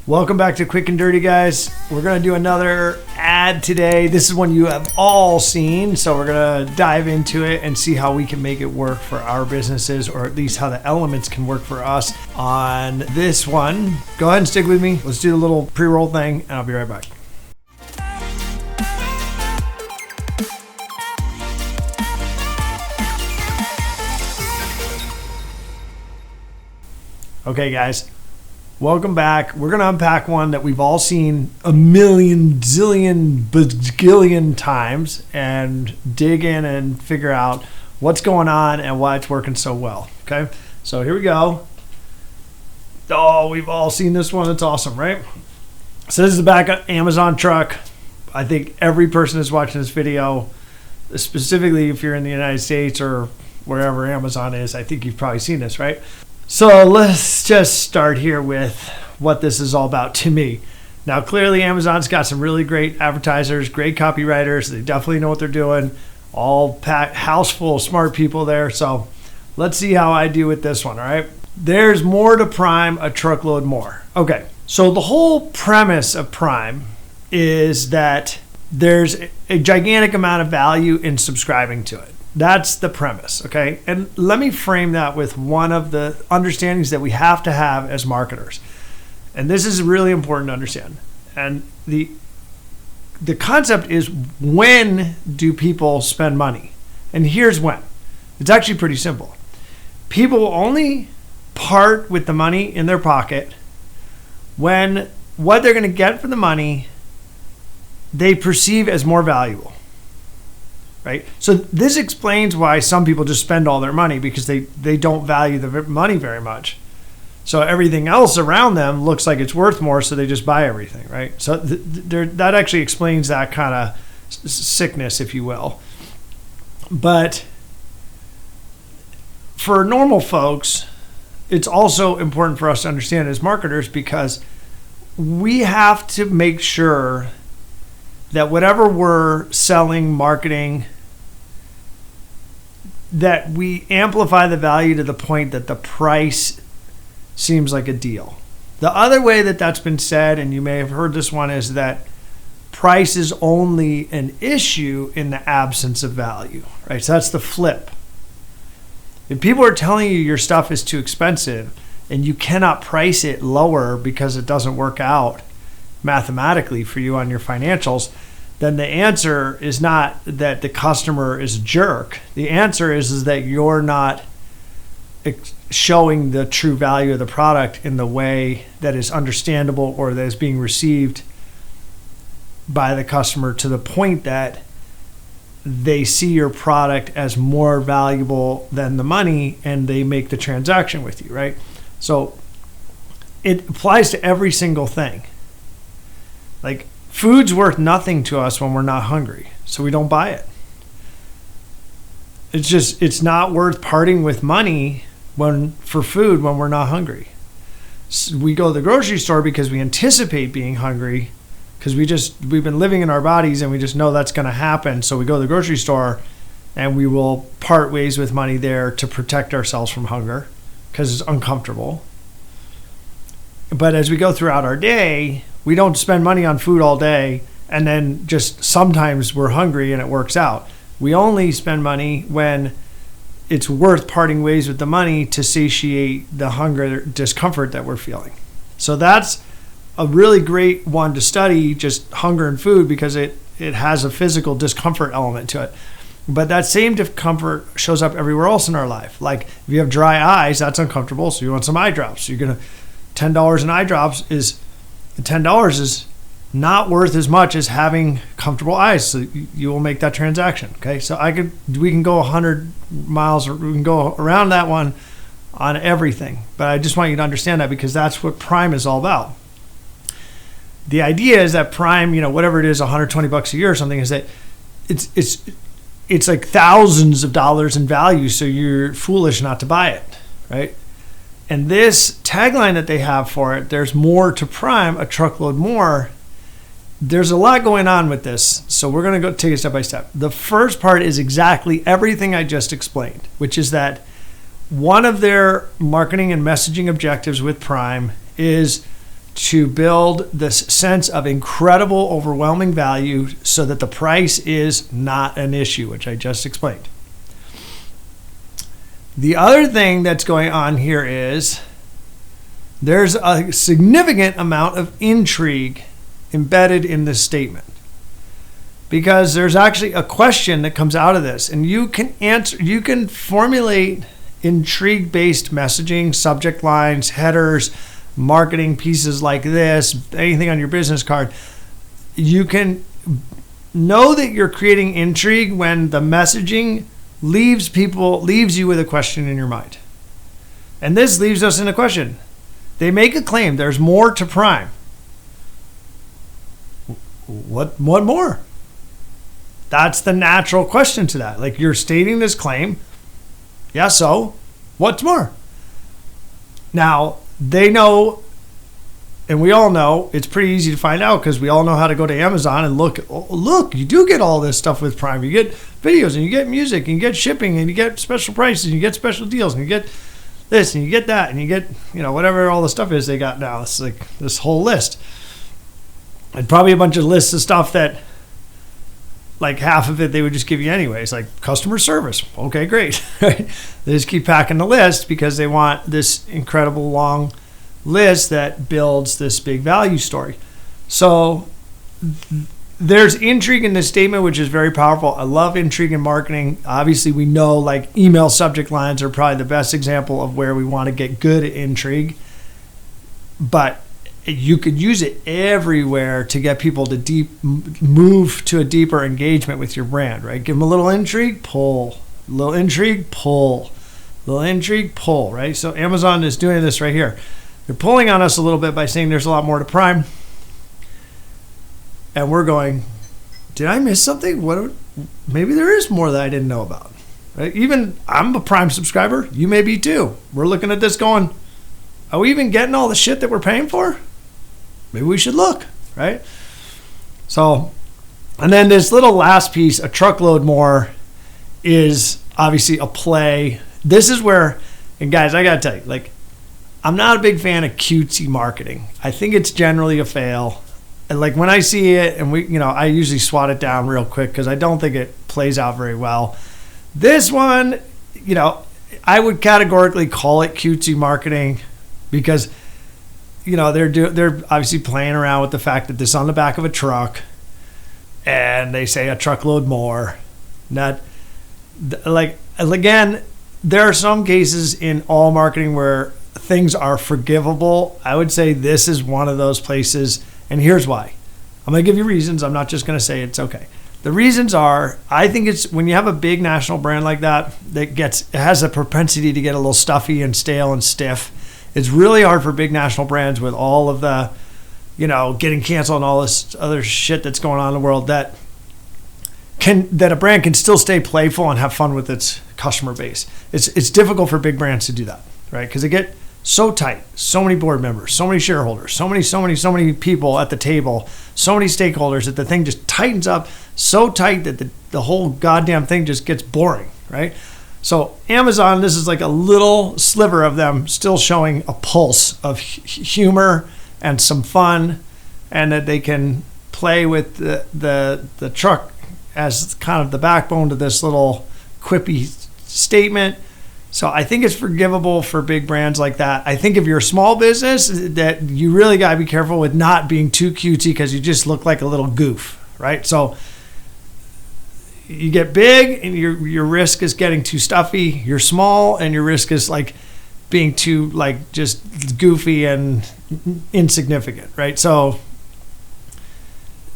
Welcome back to Quick and Dirty, guys. We're going to do another ad today. This is one you have all seen, so we're going to dive into it and see how we can make it work for our businesses, or at least how the elements can work for us on this one. Go ahead and stick with me. Let's do the little pre-roll thing, and I'll be right back. Okay, guys. Welcome back. We're going to unpack one that we've all seen a million, zillion, bazillion times and dig in and figure out what's going on and why it's working so well. Okay, so here we go. Oh, we've all seen this one. It's awesome, right? So this is the back of Amazon truck. I think every person is watching this video, specifically if you're in the United States or wherever Amazon is, I think you've probably seen this, right? So let's just start here with what this is all about to me. Now, clearly Amazon's got some really great advertisers, great copywriters. They definitely know what they're doing. All packed, house full of smart people there. So let's see how I do with this one, all right? There's more to Prime, a truckload more. Okay, so the whole premise of Prime is that there's a gigantic amount of value in subscribing to it. That's the premise, okay? And let me frame that with one of the understandings that we have to have as marketers. And this is really important to understand. And the concept is, when do people spend money? And here's when. It's actually pretty simple. People will only part with the money in their pocket when what they're going to get for the money they perceive as more valuable. Right? So this explains why some people just spend all their money, because they don't value the money very much. So everything else around them looks like it's worth more, so they just buy everything, right? So that actually explains that kind of sickness, if you will. But for normal folks, it's also important for us to understand as marketers, because we have to make sure that whatever we're selling, marketing, that we amplify the value to the point that the price seems like a deal. The other way that that's been said, and you may have heard this one, is that price is only an issue in the absence of value, right? So that's the flip. If people are telling you your stuff is too expensive and you cannot price it lower because it doesn't work out mathematically for you on your financials, then the answer is not that the customer is a jerk. The answer is that you're not showing the true value of the product in the way that is understandable or that is being received by the customer, to the point that they see your product as more valuable than the money and they make the transaction with you, right? So it applies to every single thing. Like, food's worth nothing to us when we're not hungry, so we don't buy it. It's not worth parting with money for food when we're not hungry. So we go to the grocery store because we anticipate being hungry, because we've been living in our bodies and we just know that's going to happen. So we go to the grocery store and we will part ways with money there to protect ourselves from hunger, because it's uncomfortable. But as we go throughout our day, we don't spend money on food all day and then just sometimes we're hungry and it works out. We only spend money when it's worth parting ways with the money to satiate the hunger, discomfort that we're feeling. So that's a really great one to study, just hunger and food, because it has a physical discomfort element to it. But that same discomfort shows up everywhere else in our life. Like if you have dry eyes, that's uncomfortable, so you want some eye drops. So you're going to $10 in eye drops is $10 is not worth as much as having comfortable eyes. So you will make that transaction. Okay. So we can go 100 miles, or we can go around that one on everything. But I just want you to understand that, because that's what Prime is all about. The idea is that Prime, whatever it is, $120 a year or something, is that it's like thousands of dollars in value. So you're foolish not to buy it. Right. And this tagline that they have for it, there's more to Prime, a truckload more. There's a lot going on with this. So we're going to go take it step by step. The first part is exactly everything I just explained, which is that one of their marketing and messaging objectives with Prime is to build this sense of incredible, overwhelming value so that the price is not an issue, which I just explained. The other thing that's going on here is there's a significant amount of intrigue embedded in this statement, because there's actually a question that comes out of this, and you can formulate intrigue-based messaging, subject lines, headers, marketing pieces like this, anything on your business card. You can know that you're creating intrigue when the messaging leaves you with a question in your mind. And this leaves us in a question. They make a claim, there's more to Prime. What more? That's the natural question to that. Like, you're stating this claim. Yeah, so what's more? Now, they know, and we all know, it's pretty easy to find out because we all know how to go to Amazon and look, you do get all this stuff with Prime. You get videos and you get music and you get shipping and you get special prices and you get special deals and you get this and you get that and you get, whatever all the stuff is they got now. It's like this whole list. And probably a bunch of lists of stuff that, like, half of it they would just give you anyways, like customer service. Okay, great. They just keep packing the list because they want this incredible long list that builds this big value story. So there's intrigue in this statement, which is very powerful. I love intrigue in marketing. Obviously, we know like email subject lines are probably the best example of where we want to get good at intrigue. But you could use it everywhere to get people to move to a deeper engagement with your brand, right? Give them a little intrigue, pull. A little intrigue, pull. A little intrigue, pull, right? So Amazon is doing this right here. They're pulling on us a little bit by saying there's a lot more to Prime. And we're going, did I miss something? Maybe there is more that I didn't know about, right? Even I'm a Prime subscriber. You may be too. We're looking at this going, are we even getting all the shit that we're paying for? Maybe we should look, right? So, and then this little last piece, a truckload more, is obviously a play. This is where, and guys, I got to tell you, like, I'm not a big fan of cutesy marketing. I think it's generally a fail. And like when I see it, and I usually swat it down real quick because I don't think it plays out very well. This one, I would categorically call it cutesy marketing because they're obviously playing around with the fact that this is on the back of a truck, and they say a truckload more. Not like, again, there are some cases in all marketing where things are forgivable. I would say this is one of those places, and here's why. I'm going to give you reasons. I'm not just going to say it's okay. The reasons are, I think it's when you have a big national brand like that it has a propensity to get a little stuffy and stale and stiff. It's really hard for big national brands with all of the, getting canceled and all this other shit that's going on in the world that a brand can still stay playful and have fun with its customer base. It's difficult for big brands to do that, right? Because they get so tight, so many board members, so many shareholders, so many people at the table, so many stakeholders that the thing just tightens up so tight that the whole goddamn thing just gets boring, right? So Amazon, this is like a little sliver of them still showing a pulse of humor and some fun, and that they can play with the truck as kind of the backbone to this little quippy statement. So I think it's forgivable for big brands like that. I think if you're a small business, that you really got to be careful with not being too cutesy because you just look like a little goof, right? So you get big and your risk is getting too stuffy. You're small and your risk is like being too like just goofy and insignificant, right? So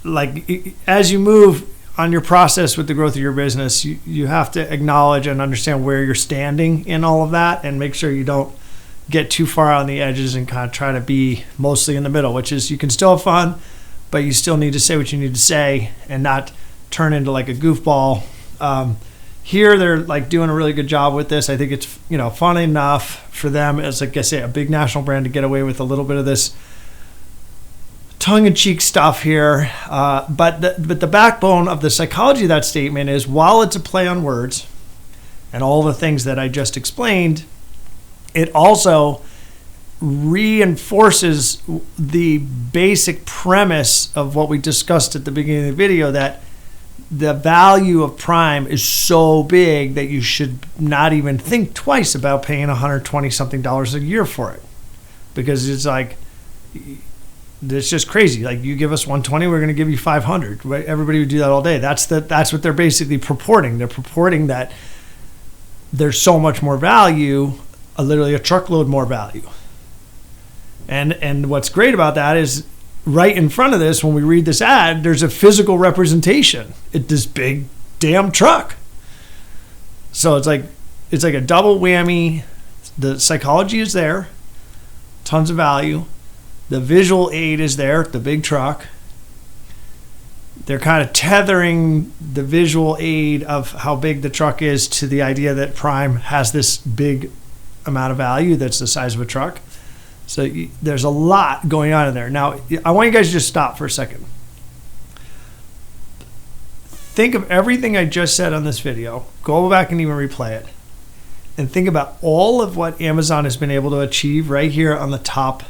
like as you move on your process with the growth of your business, you have to acknowledge and understand where you're standing in all of that and make sure you don't get too far on the edges and kind of try to be mostly in the middle, which is you can still have fun, but you still need to say what you need to say and not turn into like a goofball. Here they're like doing a really good job with this. I think it's fun enough for them as, like I say, a big national brand to get away with a little bit of this tongue-in-cheek stuff here. But the backbone of the psychology of that statement is, while it's a play on words and all the things that I just explained, it also reinforces the basic premise of what we discussed at the beginning of the video, that the value of Prime is so big that you should not even think twice about paying $120 something a year for it, because it's like, it's just crazy. Like, you give us 120, we're going to give you 500. Right? Everybody would do that all day. That's what they're basically purporting. They're purporting that there's so much more value, literally a truckload more value. And what's great about that is, right in front of this, when we read this ad, there's a physical representation. It's this big damn truck. So it's like a double whammy. The psychology is there, tons of value. The visual aid is there, the big truck. They're kind of tethering the visual aid of how big the truck is to the idea that Prime has this big amount of value that's the size of a truck. So there's a lot going on in there. Now, I want you guys to just stop for a second. Think of everything I just said on this video. Go back and even replay it. And think about all of what Amazon has been able to achieve right here on the top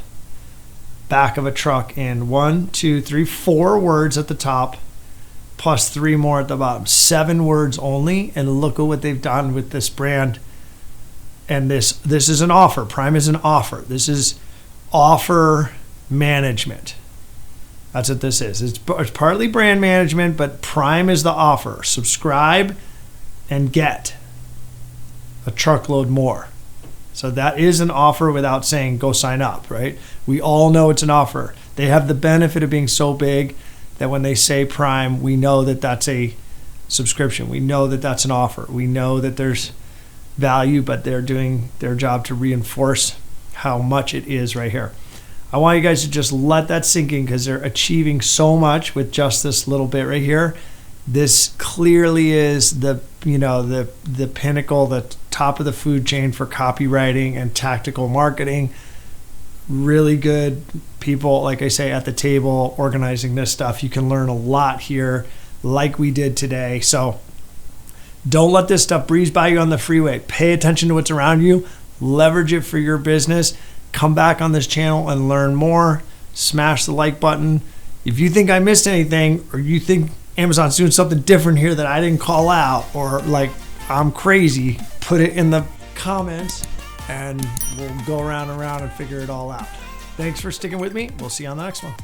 back of a truck in 4 words at the top, plus 3 more at the bottom. 7 words only. And look at what they've done with this brand. And this is an offer. Prime is an offer. This is offer management. That's what this is. It's partly brand management, but Prime is the offer. Subscribe and get a truckload more. So that is an offer without saying go sign up, right? We all know it's an offer. They have the benefit of being so big that when they say Prime, we know that that's a subscription. We know that that's an offer. We know that there's value, but they're doing their job to reinforce how much it is right here. I want you guys to just let that sink in, because they're achieving so much with just this little bit right here. This clearly is the pinnacle, the top of the food chain for copywriting and tactical marketing. Really good people, like I say, at the table organizing this stuff. You can learn a lot here, like we did today. So don't let this stuff breeze by you on the freeway. Pay attention to what's around you. Leverage it for your business. Come back on this channel and learn more. Smash the like button. If you think I missed anything, or you think Amazon's doing something different here that I didn't call out, or like I'm crazy, put it in the comments and we'll go around and around and figure it all out. Thanks for sticking with me. We'll see you on the next one.